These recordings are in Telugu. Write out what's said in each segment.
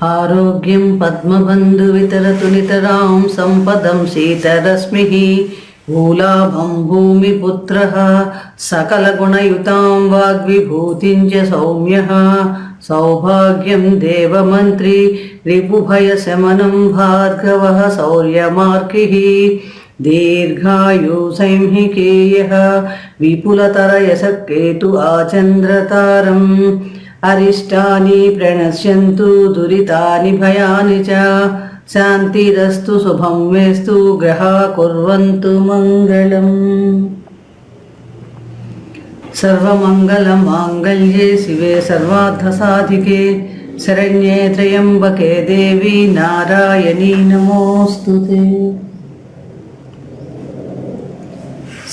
ఆరోగ్యం పద్మబంధు వితరతు నితరాం సంపదం శీతరశ్మిః భూలాభం భూమిపుత్రః సకలగుణయుతాం వాగ్విభూతిం చ సౌమ్యః సౌభాగ్యం దేవమంత్రి రిపుభయశమనం భార్గవః శౌర్యమార్కిః దీర్ఘాయు సంహికేయః విపులతరయసః కేతు ఆచంద్రతారం అరిష్టాని ప్రణశ్యంతు దురితాని భయాని చ శాంతిరస్తు శుభం మేస్తు గ్రహా కుర్వంతు మంగళం. సర్వమంగళమాంగళ్యే శివే సర్వార్థసాధికే శరణ్యే త్రయంబకే దేవి నారాయణీ నమోస్తుతే.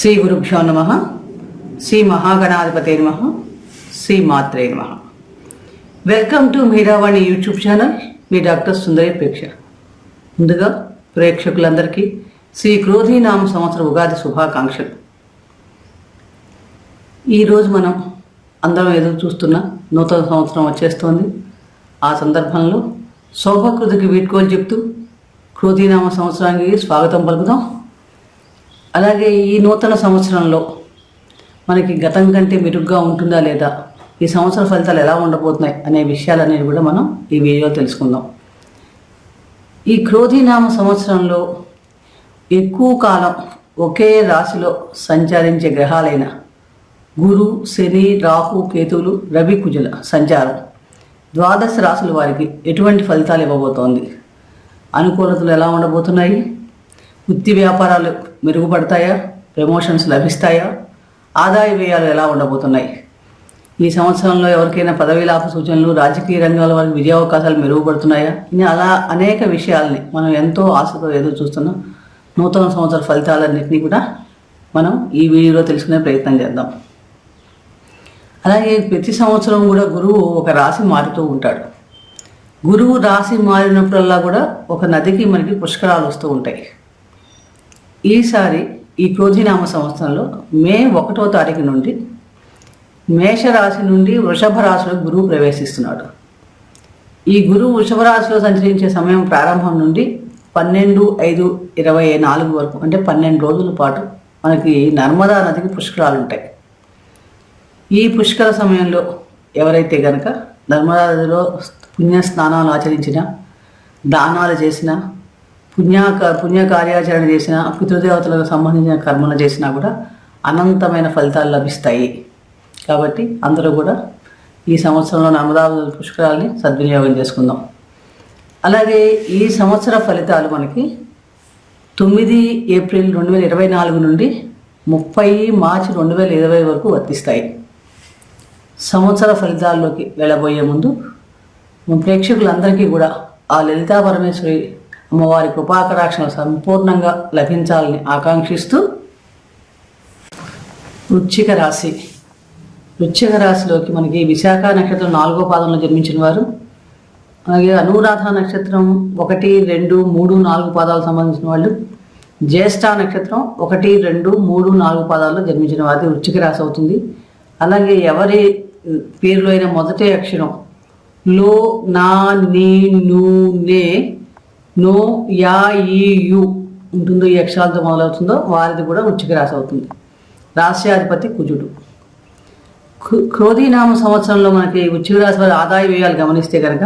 శ్రీ గురుభ్యో నమః. శ్రీ మహాగణాధిపతే నమః. శ్రీ మాత్రే నమః. Welcome to Meeravani YouTube channel. మీ డాక్టర్ సుందరి ప్రేక్ష. ముందుగా ప్రేక్షకులందరికీ శ్రీ క్రోధీనామ సంవత్సర ఉగాది శుభాకాంక్షలు. ఈరోజు మనం అందరం ఎదురు చూస్తున్న నూతన సంవత్సరం వచ్చేస్తోంది. ఆ సందర్భంలో శోభకృతికి వీడ్కోలు చెప్తూ క్రోధీనామ సంవత్సరానికి స్వాగతం పలుకుదాం. అలాగే ఈ నూతన సంవత్సరంలో మనకి గతం కంటే మెరుగ్గా ఉంటుందా లేదా, ఈ సంవత్సర ఫలితాలు ఎలా ఉండబోతున్నాయి అనే విషయాలనేవి కూడా మనం ఈ వీడియోలో తెలుసుకుందాం. ఈ క్రోధీనామ సంవత్సరంలో ఎక్కువ కాలం ఒకే రాశిలో సంచరించే గ్రహాలైన గురు, శని, రాహు, కేతువులు, రవి, కుజుల సంచారం ద్వాదశ రాశుల వారికి ఎటువంటి ఫలితాలు ఇవ్వబోతోంది, అనుకూలతలు ఎలా ఉండబోతున్నాయి, వృత్తి వ్యాపారాలు మెరుగుపడతాయా, ప్రమోషన్స్ లభిస్తాయా, ఆదాయ వ్యయాలు ఎలా ఉండబోతున్నాయి, ఈ సంవత్సరంలో ఎవరికైనా పదవీ లాభ సూచనలు, రాజకీయ రంగాల వారికి విజయావకాశాలు మెరుగుపడుతున్నాయా, అలా అనేక విషయాల్ని మనం ఎంతో ఆశతో ఎదురు చూస్తున్న నూతన సంవత్సర ఫలితాలన్నింటినీ కూడా మనం ఈ వీడియోలో తెలుసుకునే ప్రయత్నం చేద్దాం. అలాగే ప్రతి సంవత్సరం కూడా గురువు ఒక రాశి మారుతూ ఉంటాడు. గురువు రాశి మారినప్పుడల్లా కూడా ఒక నదికి మనకి పుష్కరాలు వస్తూ ఉంటాయి. ఈసారి ఈ క్రోధీనామ సంవత్సరంలో మే 1వ తారీఖు నుండి మేషరాశి నుండి వృషభ రాశిలో గురువు ప్రవేశిస్తున్నాడు. ఈ గురువు వృషభ రాశిలో సంచరించే సమయం ప్రారంభం నుండి 12/5/24 వరకు, అంటే 12 రోజుల పాటు మనకి నర్మదా నదికి పుష్కరాలు ఉంటాయి. ఈ పుష్కర సమయంలో ఎవరైతే కనుక నర్మదా నదిలో పుణ్య స్నానాలు ఆచరించినా, దానాలు చేసినా, పుణ్యకార్యాచరణ చేసినా, పితృదేవతలకు సంబంధించిన కర్మలు చేసినా కూడా అనంతమైన ఫలితాలు లభిస్తాయి. కాబట్టి అందరూ కూడా ఈ సంవత్సరంలో నర్మదా పుష్కరాల్ని సద్వినియోగం చేసుకుందాం. అలాగే ఈ సంవత్సర ఫలితాలు మనకి 9 ఏప్రిల్ 2024 నుండి 30 మార్చి 2020 వరకు వర్తిస్తాయి. సంవత్సర ఫలితాల్లోకి వెళ్ళబోయే ముందు ప్రేక్షకులందరికీ కూడా ఆ లలితా పరమేశ్వరి అమ్మవారి కృపాకటాక్షలు సంపూర్ణంగా లభించాలని ఆకాంక్షిస్తూ వృశ్చిక రాశిలోకి మనకి విశాఖ నక్షత్రం 4వ పాదంలో జన్మించిన వారు, అలాగే అనురాధ నక్షత్రం 1, 2, 3, 4 పాదాలకు సంబంధించిన వాళ్ళు, జ్యేష్ఠ నక్షత్రం 1, 2, 3, 4 పాదాల్లో జన్మించిన వారి వృశ్చిక రాశి అవుతుంది. అలాగే ఎవరి పేరులో అయిన మొదటి అక్షరం లో, నా, నీ, ను, నే, నో, యా, ఈ, యు ఉంటుందో, ఈ అక్షరాలతో మొదలవుతుందో వారిది కూడా వృశ్చిక రాశి అవుతుంది. రాశ్యాధిపతి కుజుడు. క్రోధీనామ సంవత్సరంలో మనకి వృశ్చిక రాశి వారి ఆదాయ వ్యయాలు గమనిస్తే కనుక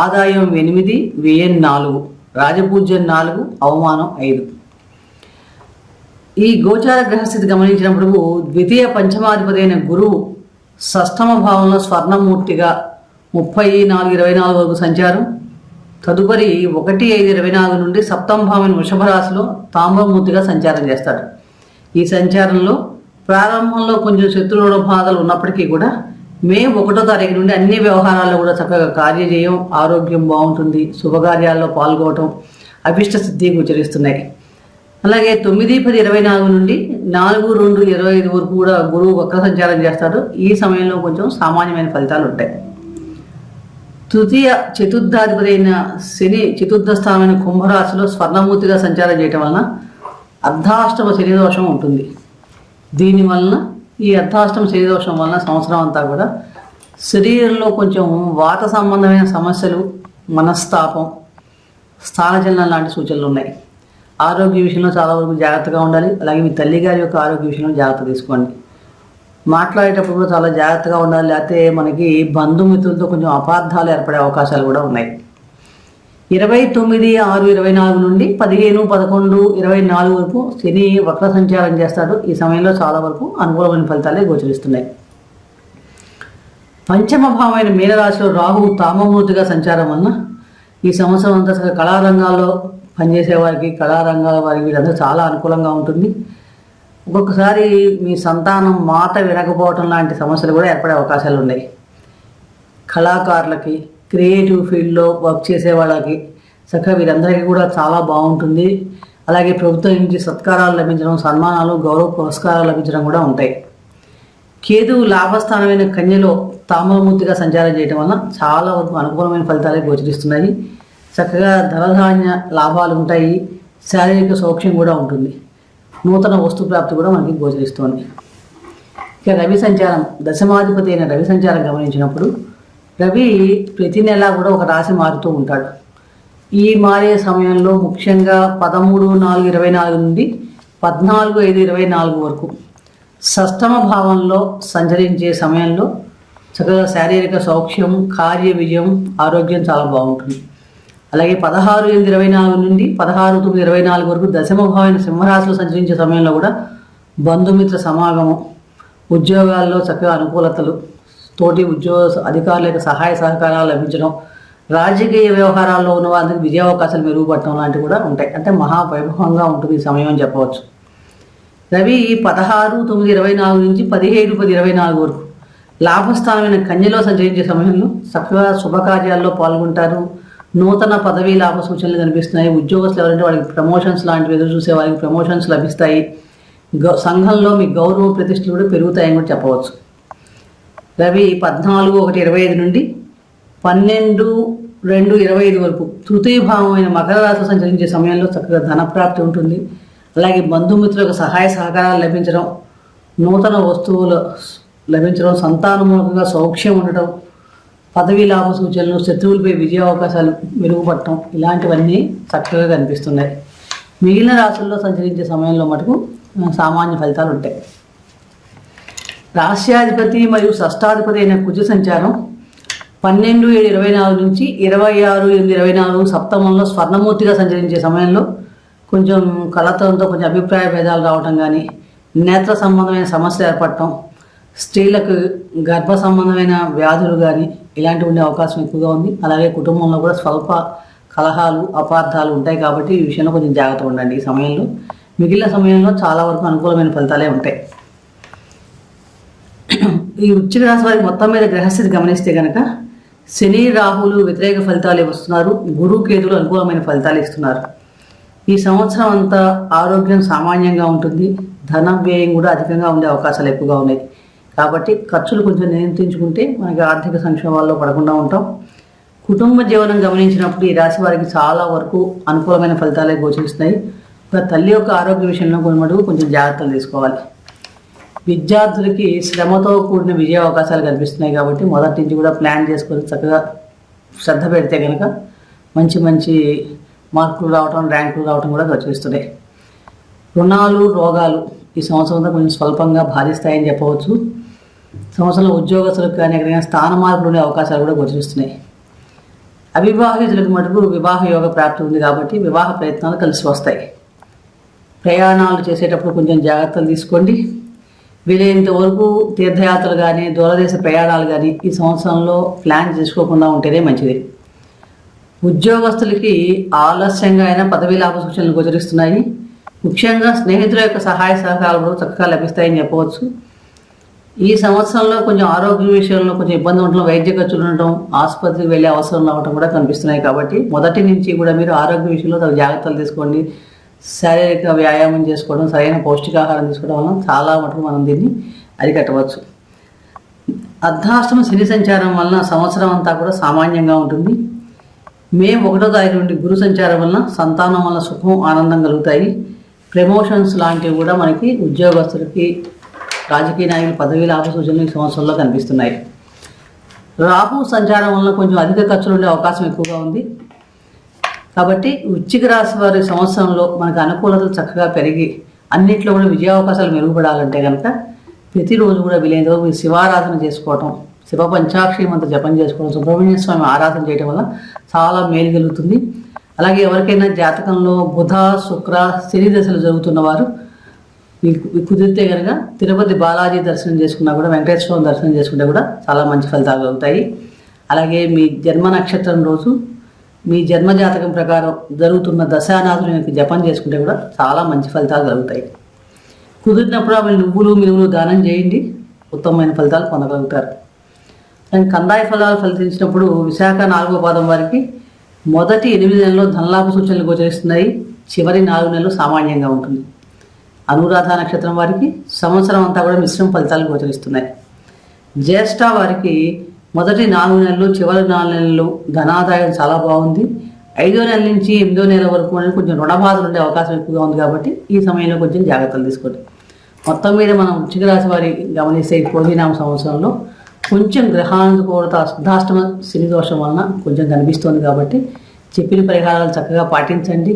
ఆదాయం 8, వ్యయం 4, రాజపూజ్యం 4, అవమానం 5. ఈ గోచార గ్రహస్థితి గమనించినప్పుడు ద్వితీయ పంచమాధిపతి అయిన గురువు షష్ఠమ భావంలో స్వర్ణమూర్తిగా 30/4/24 వరకు సంచారం, తదుపరి 1/5/24 నుండి సప్తమ భావం వృషభ రాశిలో తామ్రమూర్తిగా సంచారం చేస్తాడు. ఈ సంచారంలో ప్రారంభంలో కొంచెం శత్రువుల బాధలు ఉన్నప్పటికీ కూడా మే 1వ తారీఖు నుండి అన్ని వ్యవహారాల్లో కూడా చక్కగా కార్యజయం, ఆరోగ్యం బాగుంటుంది, శుభకార్యాల్లో పాల్గొనడం, అభిష్ట సిద్ధి గోచరిస్తున్నాయి. అలాగే 9/10/24 నుండి 4/2/25 వరకు కూడా గురువు వక్ర సంచారం చేస్తాడు. ఈ సమయంలో కొంచెం సామాన్యమైన ఫలితాలు ఉంటాయి. తృతీయ చతుర్థాధిపతి అయిన శని చతుర్థ స్థానమైన కుంభరాశిలో స్వర్ణమూర్తిగా సంచారం చేయటం వలన అర్ధాష్టమ శని దోషం ఉంటుంది. దీనివలన ఈ అర్ధాష్టమ శని దోషం వలన సంవత్సరం అంతా కూడా శరీరంలో కొంచెం వాత సంబంధమైన సమస్యలు, మనస్తాపం, స్థానచలనం లాంటి సూచనలు ఉన్నాయి. ఆరోగ్య విషయంలో చాలా వరకు జాగ్రత్తగా ఉండాలి. అలాగే మీ తల్లిగారి యొక్క ఆరోగ్య విషయంలో జాగ్రత్త తీసుకోండి. మాట్లాడేటప్పుడు కూడా చాలా జాగ్రత్తగా ఉండాలి, లేకపోతే మనకి బంధుమిత్రులతో కొంచెం అపార్థాలు ఏర్పడే అవకాశాలు కూడా ఉన్నాయి. 29/6/24 నుండి 15/11/24 వరకు శని వక్ర సంచారం చేస్తాడు. ఈ సమయంలో చాలా వరకు అనుకూలమైన ఫలితాలే గోచరిస్తున్నాయి. పంచమ భావమైన మీనరాశిలో రాహువు తామమూర్తిగా సంచారం వలన ఈ సంవత్సరం అంతా కళారంగాల్లో పనిచేసే వారికి, కళారంగాల వారికి వీరందరూ చాలా అనుకూలంగా ఉంటుంది. ఒక్కొక్కసారి మీ సంతానం మాట వినకపోవటం లాంటి సమస్యలు కూడా ఏర్పడే అవకాశాలు ఉన్నాయి. కళాకారులకి, క్రియేటివ్ ఫీల్డ్లో వర్క్ చేసే వాళ్ళకి చక్కగా వీరందరికీ కూడా చాలా బాగుంటుంది. అలాగే ప్రభుత్వం నుంచి సత్కారాలు లభించడం, సన్మానాలు, గౌరవ పురస్కారాలు లభించడం కూడా ఉంటాయి. కేతువు లాభస్థానమైన కన్యలో తామరమూర్తిగా సంచారం చేయడం వలన చాలా వరకు అనుకూలమైన ఫలితాలే గోచరిస్తున్నాయి. చక్కగా ధనధాన్య లాభాలు ఉంటాయి. శారీరక సౌఖ్యం కూడా ఉంటుంది. నూతన వస్తు ప్రాప్తి కూడా మనకి గోచరిస్తుంది. ఇక రవి సంచారం, దశమాధిపతి అయిన రవి సంచారం గమనించినప్పుడు రవి ప్రతి నెల కూడా ఒక రాశి మారుతూ ఉంటాడు. ఈ మారే సమయంలో ముఖ్యంగా 13/4/24 నుండి 14/5/24 వరకు షష్టమ భావంలో సంచరించే సమయంలో చక్కగా శారీరక సౌఖ్యం, కార్య విజయం, ఆరోగ్యం చాలా బాగుంటుంది. అలాగే 16/8/24 నుండి 16/9/24 వరకు దశమ భావమైన సింహరాశిలో సంచరించే సమయంలో కూడా బంధుమిత్ర సమాగమం, ఉద్యోగాల్లో చక్కగా అనుకూలతలు, తోటి ఉద్యోగ అధికారుల యొక్క సహాయ సహకారాలు లభించడం, రాజకీయ వ్యవహారాల్లో ఉన్న వారికి విజయావకాశాలు మెరుగుపడటం లాంటివి కూడా ఉంటాయి. అంటే మహావైభవంగా ఉంటుంది ఈ సమయం అని చెప్పవచ్చు. రవి 16/9/24 నుంచి 17/10/24 వరకు లాభస్థానమైన కన్యలో సంచరించే సమయంలో చక్కగా శుభకార్యాల్లో పాల్గొంటారు. నూతన పదవీ లాభ సూచనలు కనిపిస్తున్నాయి. ఉద్యోగస్తులు ఎవరంటే వాళ్ళకి ప్రమోషన్స్ లాంటివి ఎదురు చూసే వారికి ప్రమోషన్స్ లభిస్తాయి. సంఘంలో మీ గౌరవ ప్రతిష్టలు కూడా పెరుగుతాయని కూడా చెప్పవచ్చు. రవి 14/1/25 నుండి 12/2/25 వరకు తృతీయ భావమైన మకర రాశిలో సంచరించే సమయంలో చక్కగా ధనప్రాప్తి ఉంటుంది. అలాగే బంధుమిత్రులకు సహాయ సహకారాలు లభించడం, నూతన వస్తువులు లభించడం, సంతానమూలకంగా సౌఖ్యం ఉండటం, పదవీ లాభ సూచనలు, శత్రువులపై విజయ అవకాశాలు మెరుగుపడటం, ఇలాంటివన్నీ చక్కగా కనిపిస్తున్నాయి. మిగిలిన రాశుల్లో సంచరించే సమయంలో మటుకు సామాన్య ఫలితాలు ఉంటాయి. రాశ్యాధిపతి మరియు షష్టాధిపతి అయిన కుజ సంచారం 12/7/24 నుంచి 26/8/24 సప్తమంలో స్వర్ణమూర్తిగా సంచరించే సమయంలో కొంచెం కలతలతో కొంచెం అభిప్రాయ భేదాలు రావటం కానీ, నేత్ర సంబంధమైన సమస్యలు ఏర్పడటం, స్త్రీలకు గర్భ సంబంధమైన వ్యాధులు కానీ ఇలాంటివి ఉండే అవకాశం ఎక్కువగా ఉంది. అలాగే కుటుంబంలో కూడా స్వల్ప కలహాలు, అపార్థాలు ఉంటాయి. కాబట్టి ఈ విషయంలో కొంచెం జాగ్రత్తగా ఉండండి ఈ సమయంలో. మిగిలిన సమయంలో చాలా వరకు అనుకూలమైన ఫలితాలే ఉంటాయి. ఈ వృశ్చిక రాశి వారికి మొత్తం మీద గ్రహస్థితి గమనిస్తే కనుక శని, రాహువులు వ్యతిరేక ఫలితాలు ఇస్తున్నారు. గురువు, కేతులు అనుకూలమైన ఫలితాలు ఇస్తున్నారు. ఈ సంవత్సరం అంతా ఆరోగ్యం సామాన్యంగా ఉంటుంది. ధన వ్యయం కూడా అధికంగా ఉండే అవకాశాలు ఎక్కువగా ఉన్నాయి. కాబట్టి ఖర్చులు కొంచెం నియంత్రించుకుంటే మనకి ఆర్థిక సంక్షోభాల్లో పడకుండా ఉంటాం. కుటుంబ జీవనం గమనించినప్పుడు ఈ రాశి వారికి చాలా వరకు అనుకూలమైన ఫలితాలే గోచరిస్తున్నాయి. తల్లి యొక్క ఆరోగ్య విషయంలో కొంచెం జాగ్రత్తలు తీసుకోవాలి. విద్యార్థులకి శ్రమతో కూడిన విజయ అవకాశాలు కనిపిస్తున్నాయి. కాబట్టి మొదటి నుంచి కూడా ప్లాన్ చేసుకొని చక్కగా శ్రద్ధ పెడితే కనుక మంచి మంచి మార్కులు రావడం, ర్యాంకులు రావడం కూడా గోచరిస్తున్నాయి. రుణాలు, రోగాలు ఈ సంవత్సరంలో కొంచెం స్వల్పంగా భారిస్తాయని చెప్పవచ్చు. సంవత్సరంలో ఉద్యోగస్తులకు కానీ ఎక్కడైనా స్థాన మార్పులు ఉండే అవకాశాలు కూడా గోచరిస్తున్నాయి. అవివాహితులకు మటుకు వివాహ యోగ ప్రాప్తి ఉంది. కాబట్టి వివాహ ప్రయత్నాలు కలిసి వస్తాయి. ప్రయాణాలు చేసేటప్పుడు కొంచెం జాగ్రత్తలు తీసుకోండి. వీలైనంత వరకు తీర్థయాత్రలు కానీ, దూరదేశ ప్రయాణాలు కానీ ఈ సంవత్సరంలో ప్లాన్ చేసుకోకుండా ఉంటేనే మంచిది. ఉద్యోగస్తులకి ఆలస్యంగా అయినా పదవీ లాభ సూచనలు గోచరిస్తున్నాయి. ముఖ్యంగా స్నేహితుల యొక్క సహాయ సహకారాలు చక్కగా లభిస్తాయని చెప్పవచ్చు. ఈ సంవత్సరంలో కొంచెం ఆరోగ్య విషయంలో కొంచెం ఇబ్బంది ఉండడం, వైద్య ఖర్చులు ఉండటం, ఆసుపత్రికి వెళ్ళే అవసరం రావడం కూడా కనిపిస్తున్నాయి. కాబట్టి మొదటి నుంచి కూడా మీరు ఆరోగ్య విషయంలో తగు జాగ్రత్తలు తీసుకోండి. శారీరక వ్యాయామం చేసుకోవడం, సరైన పౌష్టికాహారం తీసుకోవడం వల్ల చాలా మటుకు మనం దీన్ని అరికట్టవచ్చు. అర్ధాష్టమ శని సంచారం వలన సంవత్సరం అంతా కూడా సామాన్యంగా ఉంటుంది. మే 1వ తారీఖు నుండి గురు సంచారం వలన సంతానం వల్ల సుఖం, ఆనందం కలుగుతాయి. ప్రమోషన్స్ లాంటివి కూడా మనకి ఉద్యోగస్తులకి, రాజకీయ నాయకులు పదవీ లాభ సూచనలు ఈ సంవత్సరంలో కనిపిస్తున్నాయి. రాహు సంచారం వలన కొంచెం అధిక ఖర్చులు ఉండే అవకాశం ఎక్కువగా ఉంది. కాబట్టి వృశ్చిక రాశి వారి సంవత్సరంలో మనకు అనుకూలతలు చక్కగా పెరిగి అన్నింటిలో కూడా విజయావకాశాలు మెరుగుపడాలంటే కనుక ప్రతిరోజు కూడా వీలైనంత వరకు శివారాధన చేసుకోవటం, శివ పంచాక్షరి మంత్ర జపం చేసుకోవడం, సుబ్రహ్మణ్య స్వామి ఆరాధన చేయడం వల్ల చాలా మేలు కలుగుతుంది. అలాగే ఎవరికైనా జాతకంలో బుధ శుక్ర శని దశలు జరుగుతున్న వారు మీకు కుదిరితే కనుక తిరుపతి బాలాజీ దర్శనం చేసుకున్నా కూడా, వెంకటేశ్వర స్వామి దర్శనం చేసుకుంటే కూడా చాలా మంచి ఫలితాలు కలుగుతాయి. అలాగే మీ జన్మ నక్షత్రం రోజు మీ జన్మజాతకం ప్రకారం జరుగుతున్న దశానాథుని జపం చేసుకుంటే కూడా చాలా మంచి ఫలితాలు కలుగుతాయి. కుదిరినప్పుడు అవి నువ్వులు మినువులు దానం చేయండి, ఉత్తమమైన ఫలితాలు పొందగలుగుతారు. కందాయ ఫలాలు ఫలించినప్పుడు విశాఖ 4వ పాదం వారికి మొదటి 8 నెలల్లో ధనలాభ సూచనలు గోచరిస్తున్నాయి. చివరి 4 నెలలు సామాన్యంగా ఉంటుంది. అనురాధ నక్షత్రం వారికి సంవత్సరం అంతా కూడా మిశ్రమ ఫలితాలు గోచరిస్తున్నాయి. జ్యేష్ఠ వారికి మొదటి 4 నెలలు చివరి 4 నెలలు ధనాదాయం చాలా బాగుంది. 5వ నెల నుంచి 8వ నెల వరకు అనేది కొంచెం రుణబాధలు ఉండే అవకాశం ఎక్కువగా ఉంది. కాబట్టి ఈ సమయంలో కొంచెం జాగ్రత్తలు తీసుకోండి. మొత్తం మీద మనం వృశ్చిక రాశి వారి గమనిస్తే ఈ క్రోధీనామ సంవత్సరంలో కొంచెం గ్రహానుకూలత అర్ధాష్టమ శని దోషం వలన కొంచెం కనిపిస్తోంది. కాబట్టి చెప్పిన పరిహారాలు చక్కగా పాటించండి.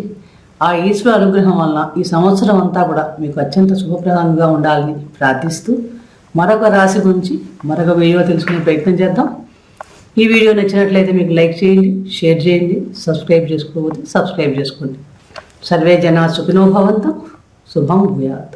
ఆ ఈశ్వర అనుగ్రహం వలన ఈ సంవత్సరం అంతా కూడా మీకు అత్యంత శుభప్రదంగా ఉండాలని ప్రార్థిస్తూ మరొక రాశి గురించి మరొక వీడియో తెలుసుకునే ప్రయత్నం చేద్దాం. ఈ వీడియో నచ్చినట్లయితే మీకు లైక్ చేయండి, షేర్ చేయండి, సబ్స్క్రైబ్ చేసుకోకపోతే సబ్స్క్రైబ్ చేసుకోండి. సర్వే జనా సుఖినో భవంతు. శుభం భూయాత్.